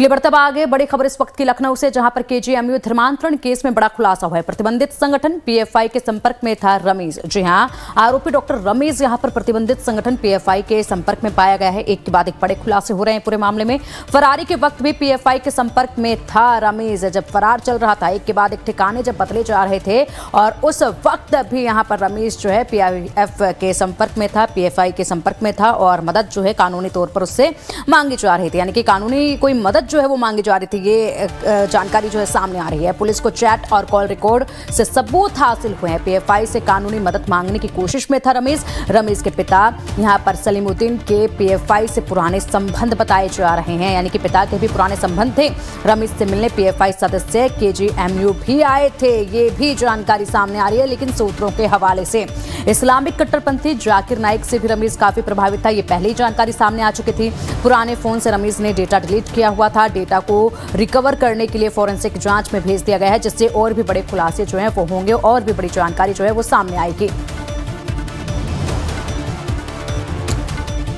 चलिए बढ़ते आगे, बड़ी खबर इस वक्त की लखनऊ से, जहां पर केजीएमयू धर्मांतरण केस में बड़ा खुलासा हुआ है। प्रतिबंधित संगठन पीएफआई के संपर्क में था रमीज। जी हां, आरोपी डॉक्टर रमीज यहां पर प्रतिबंधित संगठन पीएफआई के संपर्क में पाया गया है। एक के बाद एक बड़े खुलासे हो रहे हैं पूरे मामले में। फरारी के वक्त भी पीएफआई के संपर्क में था रमीज। जब फरार चल रहा था, एक के बाद एक ठिकाने जब बदले जा रहे थे, और उस वक्त भी यहाँ पर रमीज जो है पीआईएफ के संपर्क में था, पीएफआई के संपर्क में था, और मदद जो है कानूनी तौर पर उससे मांगी जा रही थी, यानी कि कानूनी कोई मदद जो है वो मांगी जा रही थी। ये जानकारी जो है सामने आ रही है। पुलिस को चैट और कॉल रिकॉर्ड से सबूत हासिल हुए हैं। पीएफआई से कानूनी मदद मांगने की कोशिश में था रमीज के पिता यहां पर सलीमुद्दीन के पीएफआई से पुराने संबंध बताए जा रहे हैं, यानी कि पिता के भी पुराने संबंध थे। रमीज से मिलने पीएफआई सदस्य केजीएमयू भी आए थे, ये भी जानकारी सामने आ रही है। लेकिन सूत्रों के हवाले से इस्लामिक कट्टरपंथी जाकिर नाइक से भी रमीज काफी प्रभावित था, ये पहले ही जानकारी सामने आ चुकी थी। पुराने फोन से रमीज ने डेटा डिलीट किया हुआ था। डेटा को रिकवर करने के लिए फोरेंसिक जांच में भेज दिया गया है, जिससे और भी बड़े खुलासे जो हैं वो होंगे और भी बड़ी जानकारी जो है वो सामने आएगी।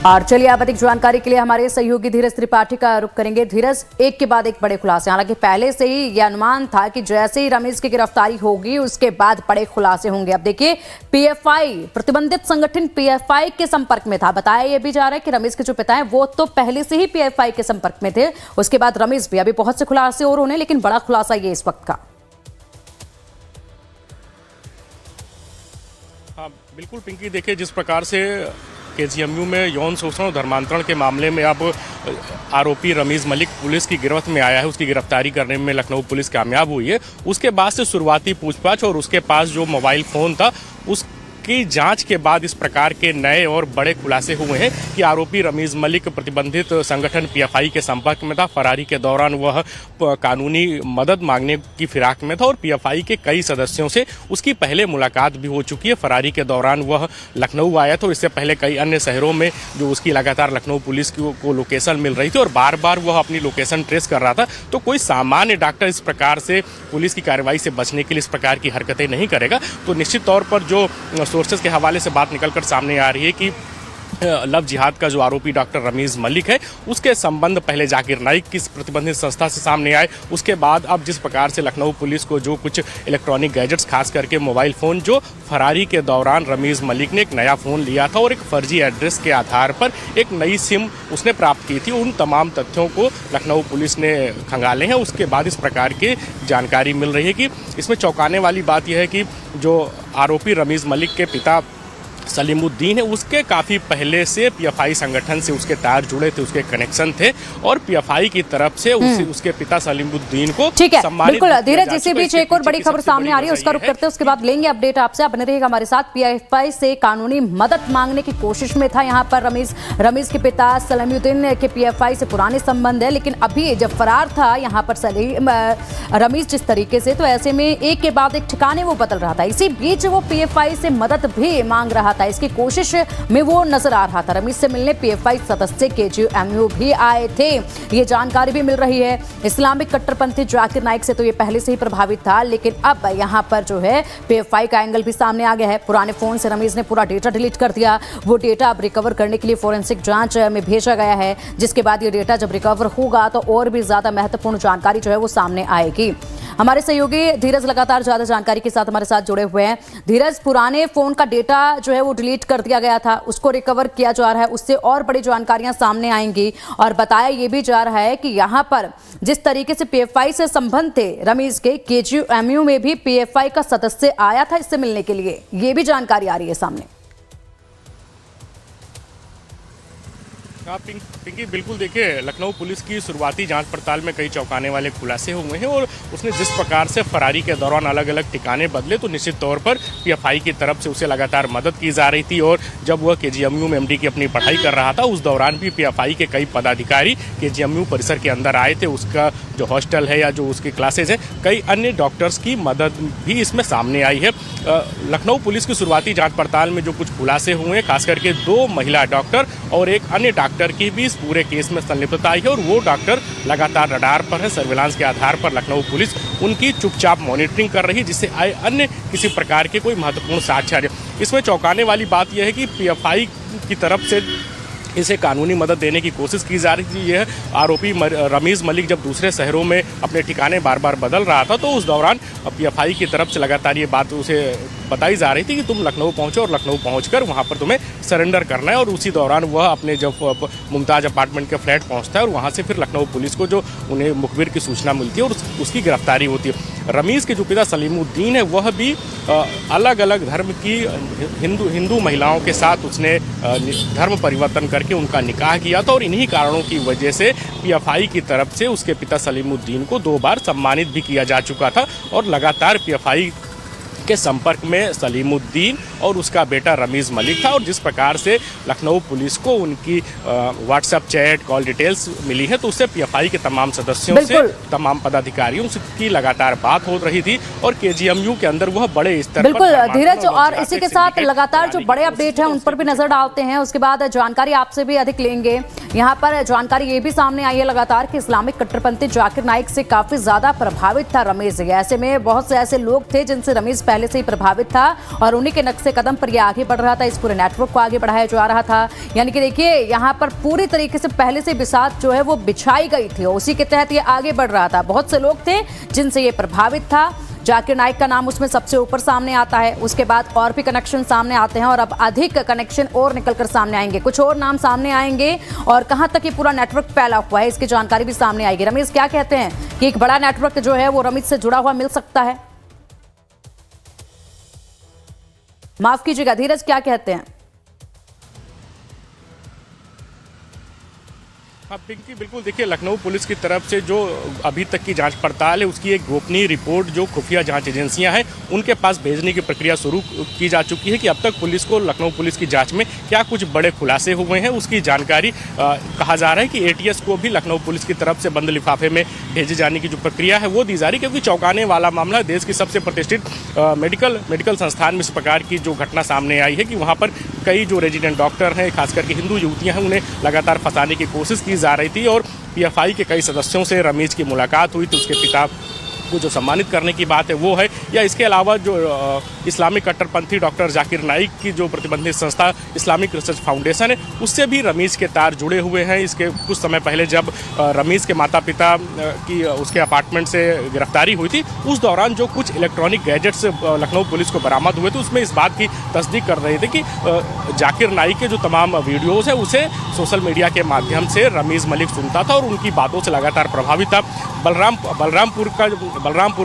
और चलिए आप अधिक जानकारी के लिए हमारे सहयोगी धीरज त्रिपाठी का रुख करेंगे। धीरज, एक के बाद एक बड़े खुलासे, हालांकि पहले से ही यह अनुमान था कि जैसे ही रमीज की गिरफ्तारी होगी उसके बाद बड़े खुलासे होंगे। अब देखिए, पीएफआई प्रतिबंधित संगठन पीएफआई के संपर्क में था। बताया यह भी जा रहा है कि रमीज के जो पिता हैं वो तो पहले से ही पीएफआई के संपर्क में थे, उसके बाद रमीज भी। अभी बहुत से खुलासे और होने, लेकिन बड़ा खुलासा ये इस वक्त का। हाँ बिल्कुल पिंकी, देखिए जिस प्रकार से केजीएमयू में यौन शोषण और धर्मांतरण के मामले में अब आरोपी रमीज मलिक पुलिस की गिरफ्त में आया है, उसकी गिरफ्तारी करने में लखनऊ पुलिस कामयाब हुई है। उसके बाद से शुरुआती पूछताछ और उसके पास जो मोबाइल फ़ोन था उसकी जांच के बाद इस प्रकार के नए और बड़े खुलासे हुए हैं कि आरोपी रमीज मलिक प्रतिबंधित संगठन पीएफआई के संपर्क में था। फरारी के दौरान वह कानूनी मदद मांगने की फिराक में था और पीएफआई के कई सदस्यों से उसकी पहले मुलाकात भी हो चुकी है। फरारी के दौरान वह लखनऊ आया था, इससे पहले कई अन्य शहरों में जो उसकी लगातार लखनऊ पुलिस को लोकेशन मिल रही थी और बार बार वह अपनी लोकेशन ट्रेस कर रहा था। तो कोई सामान्य डॉक्टर इस प्रकार से पुलिस की कार्रवाई से बचने के लिए इस प्रकार की हरकतें नहीं करेगा। तो निश्चित तौर पर जो सोर्सेज के हवाले से बात निकलकर सामने आ रही है कि लव जिहाद का जो आरोपी डॉक्टर रमीज मलिक है उसके संबंध पहले जाकिर नाइक की प्रतिबंधित संस्था से सामने आए। उसके बाद अब जिस प्रकार से लखनऊ पुलिस को जो कुछ इलेक्ट्रॉनिक गैजेट्स खास करके मोबाइल फ़ोन, जो फरारी के दौरान रमीज मलिक ने एक नया फ़ोन लिया था और एक फर्जी एड्रेस के आधार पर एक नई सिम उसने प्राप्त की थी, उन तमाम तथ्यों को लखनऊ पुलिस ने खंगाले हैं। उसके बाद इस प्रकार की जानकारी मिल रही है कि इसमें चौंकाने वाली बात यह है कि जो आरोपी रमीज मलिक के पिता सलीमुद्दीन है उसके काफ़ी पहले से पीएफआई संगठन से उसके तार जुड़े थे, उसके कनेक्शन थे और पीएफआई की तरफ से उसके पिता सलीमुद्दीन को ठीक है। बिल्कुल धीरज, इसी बीच एक और बड़ी खबर सामने आ रही है, उसका रुख करते हैं, उसके बाद लेंगे अपडेट आपसे। आप बने रहिएगा हमारे साथ। पीएफआई से कानूनी मदद मांगने की कोशिश में था यहाँ पर रमीज के पिता सलीमुद्दीन के पीएफआई से पुराने संबंध है, लेकिन अभी जब फरार था यहाँ पर रमीज जिस तरीके से, तो ऐसे में एक के बाद एक ठिकाने वो बदल रहा था। इसी बीच वो पीएफआई से मदद भी मांग रहा था, इसकी कोशिश में वो नजर आ रहा था। रमीज से मिलने पीएफआई सदस्य केजीएमयू भी आए थे, ये जानकारी भी मिल रही है। इस्लामिक कट्टरपंथी जाकिर नाइक से तो ये पहले से ही प्रभावित था, लेकिन अब यहाँ पर जो है पीएफआई का एंगल भी सामने आ गया है। पुराने फोन से रमीज ने पूरा डेटा डिलीट कर दिया, वो डेटा अब रिकवर करने के लिए फोरेंसिक जांच में भेजा गया है, जिसके बाद ये डेटा जब रिकवर होगा तो और भी ज्यादा महत्वपूर्ण जानकारी जो है वो सामने आएगी। हमारे सहयोगी धीरज लगातार ज्यादा जानकारी के साथ हमारे साथ जुड़े हुए हैं। धीरज, पुराने फोन का डेटा जो है वो डिलीट कर दिया गया था, उसको रिकवर किया जा रहा है, उससे और बड़ी जानकारियां सामने आएंगी। और बताया ये भी जा रहा है कि यहां पर जिस तरीके से पीएफआई से संबंध थे रमीज के, केजीएमयू में भी पीएफआई का सदस्य आया था इससे मिलने के लिए, ये भी जानकारी आ रही है सामने। पिंकी बिल्कुल, देखिए लखनऊ पुलिस की शुरुआती जांच पड़ताल में कई चौंकाने वाले खुलासे हुए हैं और उसने जिस प्रकार से फरारी के दौरान अलग अलग ठिकाने बदले, तो निश्चित तौर पर पीएफआई की तरफ से उसे लगातार मदद की जा रही थी। और जब वह केजीएमयू में एमडी की अपनी पढ़ाई कर रहा था, उस दौरान भी पीएफआई के कई पदाधिकारी केजीएमयू परिसर के अंदर आए थे। उसका जो हॉस्टल है या जो उसकी क्लासेज है, कई अन्य डॉक्टर्स की मदद भी इसमें सामने आई है। लखनऊ पुलिस की शुरुआती जाँच पड़ताल में जो कुछ खुलासे हुए हैं, खास करके 2 महिला डॉक्टर और एक अन्य डॉक्टर की भी इस पूरे केस में संलिप्तता आई है और वो डॉक्टर लगातार रडार पर है। सर्विलांस के आधार पर लखनऊ पुलिस उनकी चुपचाप मॉनिटरिंग कर रही है, जिससे आए अन्य किसी प्रकार के कोई महत्वपूर्ण साक्ष्य। इसमें चौंकाने वाली बात यह है कि पीएफआई की तरफ से इसे कानूनी मदद देने की कोशिश की जा रही थी। यह आरोपी रमीज़ मलिक जब दूसरे शहरों में अपने ठिकाने बार बार बदल रहा था, तो उस दौरान पीएफआई की तरफ से लगातार ये बात उसे बताई जा रही थी कि तुम लखनऊ पहुंचो और लखनऊ पहुंचकर वहां पर तुम्हें सरेंडर करना है। और उसी दौरान वह अपने जब मुमताज़ अपार्टमेंट के फ्लैट पहुंचता है और वहां से फिर लखनऊ पुलिस को जो उन्हें मुखबिर की सूचना मिलती है और उसकी गिरफ्तारी होती है। रमीज़ के जो पिता सलीमुद्दीन है, वह भी अलग अलग धर्म की हिंदू महिलाओं के साथ उसने धर्म परिवर्तन करके उनका निकाह किया था और इन्हीं कारणों की वजह से पीएफआई की तरफ से उसके पिता सलीमुद्दीन को 2 बार सम्मानित भी किया जा चुका था। और लगातार पीएफआई के संपर्क में सलीमुद्दीन और उसका बेटा रमीज़ मलिक था। और जिस प्रकार से लखनऊ पुलिस को उनकी व्हाट्सएप चैट कॉल डिटेल्स मिली है, तो उससे पीएफआई के तमाम सदस्यों से, तमाम पदाधिकारियों की लगातार बात हो रही थी और केजीएमयू के अंदर वह बड़े स्तर पर बिल्कुल धीरज, और इसी के साथ लगातार जो बड़े अपडेट हैं उन पर भी नजर डालते हैं। उसके बाद जानकारी आपसे भी अधिक लेंगे। यहाँ पर जानकारी ये भी सामने आई है लगातार कि इस्लामिक कट्टरपंथी जाकिर नाइक से काफी ज्यादा प्रभावित था रमीज़। ऐसे में बहुत से ऐसे लोग थे जिनसे रमीज़ पहले से ही प्रभावित था और उन्हीं के नक्शे कदम पर ये आगे बढ़ रहा था, इस पूरे नेटवर्क को आगे बढ़ाया जा रहा था। यानी कि देखिए, यहाँ पर पूरी तरीके से पहले से बिसात जो है वो बिछाई गई थी और उसी के तहत ये आगे बढ़ रहा था। बहुत से लोग थे जिनसे ये प्रभावित था। जाकिर नाइक का नाम उसमें सबसे ऊपर सामने आता है, उसके बाद और भी कनेक्शन सामने आते हैं और अब अधिक कनेक्शन और निकलकर सामने आएंगे, कुछ और नाम सामने आएंगे और कहां तक ये पूरा नेटवर्क फैला हुआ है इसकी जानकारी भी सामने आएगी। रमीज़ क्या कहते हैं कि एक बड़ा नेटवर्क जो है वो रमीज़ से जुड़ा हुआ मिल सकता है? माफ कीजिएगा धीरज, क्या कहते हैं? हाँ पिंकी, बिल्कुल देखिए, लखनऊ पुलिस की तरफ से जो अभी तक की जांच पड़ताल है उसकी एक गोपनीय रिपोर्ट जो खुफिया जांच एजेंसियां हैं उनके पास भेजने की प्रक्रिया शुरू की जा चुकी है कि अब तक पुलिस को लखनऊ पुलिस की जांच में क्या कुछ बड़े खुलासे हुए हैं उसकी जानकारी कहा जा रहा है कि एटीएस को भी लखनऊ पुलिस की तरफ से बंद लिफाफे में भेजे जाने की जो प्रक्रिया है वो दी जा रही, क्योंकि चौंकाने वाला मामला देश की सबसे प्रतिष्ठित मेडिकल संस्थान में इस प्रकार की जो घटना सामने आई है कि वहाँ पर कई जो रेजिडेंट डॉक्टर हैं, खास करके हिंदू युवतियाँ हैं, उन्हें लगातार फंसाने की कोशिश की जा रही थी। और पीएफआई के कई सदस्यों से रमीज़ की मुलाकात हुई तो उसके पिता को जो सम्मानित करने की बात है वो है, या इसके अलावा जो इस्लामिक कट्टरपंथी डॉक्टर जाकिर नाइक की जो प्रतिबंधित संस्था इस्लामिक रिसर्च फाउंडेशन है उससे भी रमीज़ के तार जुड़े हुए हैं। इसके कुछ समय पहले जब रमीज़ के माता पिता की उसके अपार्टमेंट से गिरफ्तारी हुई थी, उस दौरान जो कुछ इलेक्ट्रॉनिक गैजेट्स लखनऊ पुलिस को बरामद हुए थे उसमें इस बात की तस्दीक कर रहे थे कि जाकिर नाइक के जो तमाम वीडियोज़ हैं उसे सोशल मीडिया के माध्यम से रमीज़ मलिक सुनता था और उनकी बातों से लगातार प्रभावित था। बलरामपुर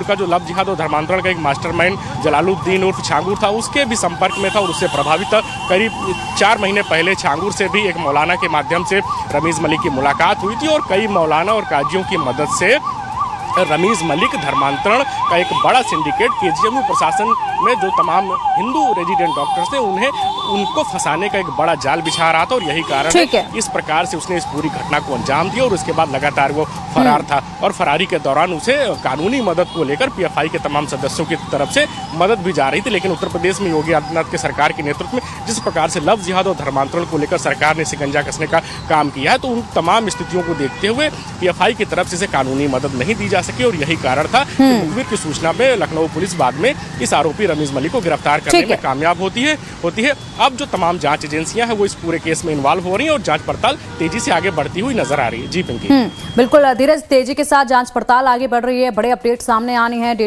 का जो लव जिहाद और धर्मांतरण का एक मास्टरमाइंड जलालुद्दीन उर्फ छांगुर था, उसके भी संपर्क में था और उससे प्रभावित था। करीब 4 महीने पहले छांगुर से भी एक मौलाना के माध्यम से रमीज़ मलिक की मुलाकात हुई थी और कई मौलाना और काजियों की मदद से रमीज़ मलिक धर्मांतरण का एक बड़ा सिंडिकेट केजीएमयू प्रशासन में जो तमाम हिंदू रेजिडेंट डॉक्टर्स थे उनको फंसाने का एक बड़ा जाल बिछा रहा था और यही कारण है इस प्रकार से उसने इस पूरी घटना को अंजाम दिया और उसके बाद लगातार वो फरार था। और फरारी के दौरान उसे कानूनी मदद को लेकर पीएफआई के तमाम सदस्यों की तरफ से मदद भी जा रही थी। लेकिन उत्तर प्रदेश में योगी आदित्यनाथ की सरकार के नेतृत्व में जिस प्रकार से लव जिहाद और धर्मांतरण को लेकर सरकार ने शिकंजा कसने का काम किया है, तो उन तमाम स्थितियों को देखते हुए पीएफआई की तरफ से कानूनी मदद नहीं दी जा सकी और यही कारण था कि मुखबिर की सूचना पे लखनऊ पुलिस बाद में इस आरोपी रमीज़ मलिक को गिरफ्तार करने में कामयाब होती है। अब जो तमाम जांच एजेंसियां हैं वो इस पूरे केस में इन्वॉल्व हो रही हैं और जांच पड़ताल तेजी से आगे बढ़ती हुई नजर आ रही है। जी पिंकी। बिल्कुल धीरज, तेजी के साथ जांच पड़ताल आगे बढ़ रही है, बड़े अपडेट सामने आने हैं।